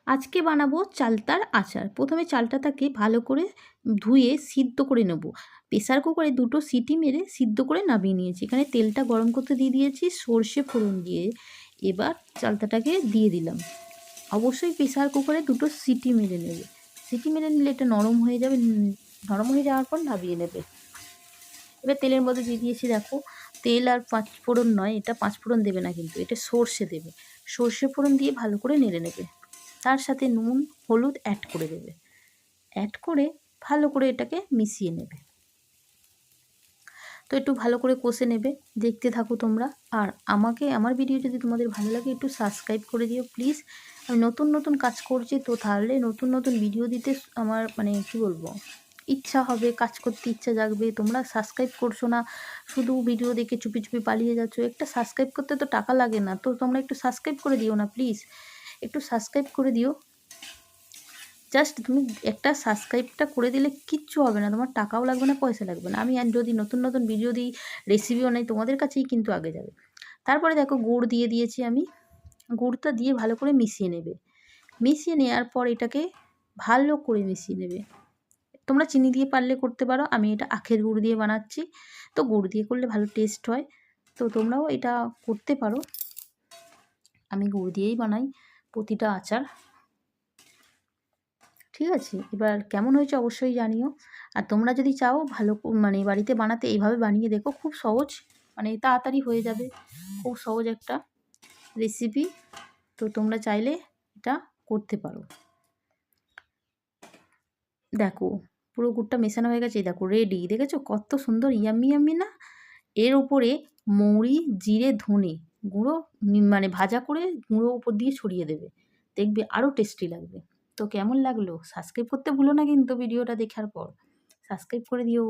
আজকে বানাবো চালতার আচার। প্রথমে চালটাকে ভালো করে ধুয়ে সিদ্ধ করে নেব। প্রেসার কুকারে 2টো সিটি মেরে সিদ্ধ করে নামিয়ে নিয়েছি। এখানে তেলটা গরম করতে দিয়ে দিয়েছি সর্ষে ফোড়ন দিয়ে। এবার চালতাটাকে দিয়ে দিলাম। অবশ্যই প্রেসার কুকারে 2টো সিটি মেরে নেবে। সিটি মেরে নিলে এটা নরম হয়ে যাবে। নরম হয়ে যাওয়ার পর নামিয়ে নেবে। এবার তেলের মধ্যে দিয়ে দিয়েছি দেখো, তেল আর পাঁচফোড়ন নয়, এটা পাঁচফোড়ন দেবে না কিন্তু, এটা সর্ষে দেবে। সর্ষে ফোড়ন দিয়ে ভালো করে নেড়ে নেবে। তার সাথে নুন হলুদ অ্যাড করে দেবে। অ্যাড করে ভালো করে এটাকে মিশিয়ে নেবে। তো একটু ভালো করে কষে নেবে, দেখতে থাকো তোমরা। আর আমার ভিডিও যদি তোমাদের ভালো লাগে একটু সাবস্ক্রাইব করে দিও প্লিজ। আমি নতুন নতুন কাজ করছি, তো তাহলে নতুন নতুন ভিডিও দিতে আমার মানে কি বলবো, ইচ্ছা হবে, কাজ করতে ইচ্ছা জাগবে। তোমরা সাবস্ক্রাইব করছো না, শুধু ভিডিও দেখে চুপি চুপি পালিয়ে যাচ্ছ। একটা সাবস্ক্রাইব করতে তো টাকা লাগে না, তো তোমরা একটু সাবস্ক্রাইব করে দিও না প্লিজ, একটু সাবস্ক্রাইব করে দিও। জাস্ট তুমি একটা সাবস্ক্রাইবটা করে দিলে কিচ্ছু হবে না, তোমার টাকাও লাগবে না, পয়সা লাগবে না। আমি আর যদি নতুন নতুন ভিডিও দিই, রেসিপি বানাই, তোমাদের কাছেই কিন্তু আগে যাবে। তারপরে দেখো গুড় দিয়ে দিয়েছি আমি। গুড়টা দিয়ে ভালো করে মিশিয়ে নেবে। মিশিয়ে নেওয়ার পর এটাকে ভালো করে মিশিয়ে নেবে। তোমরা চিনি দিয়ে পারলে করতে পারো, আমি এটা আখের গুড় দিয়ে বানাচ্ছি, তো গুড় দিয়ে করলে ভালো টেস্ট হয়। তো তোমরাও এটা করতে পারো। আমি গুড় দিয়েই বানাই প্রতিটা আচার। ঠিক আছে, এবার কেমন হয়েছে অবশ্যই জানিও। আর তোমরা যদি চাও ভালো মানে বাড়িতে বানাতে, এইভাবে বানিয়ে দেখো, খুব সহজ, মানে তাড়াতাড়ি হয়ে যাবে, খুব সহজ একটা রেসিপি। তো তোমরা চাইলে এটা করতে পারো। দেখো পুরো গুড়টা মেশানো হয়ে গেছে, দেখো রেডি, দেখেছো কত সুন্দর ইয়াম্মি ইয়াম্মি না। এর ওপরে মৌরি জিরে ধনে গুঁড়ো মানে ভাজা করে গুঁড়ো উপর দিয়ে ছড়িয়ে দেবে, দেখবে আরও টেস্টি লাগবে। তো কেমন লাগলো? সাবস্ক্রাইব করতে ভুলো না কিন্তু ভিডিওটা দেখার পর, সাবস্ক্রাইব করে দিও।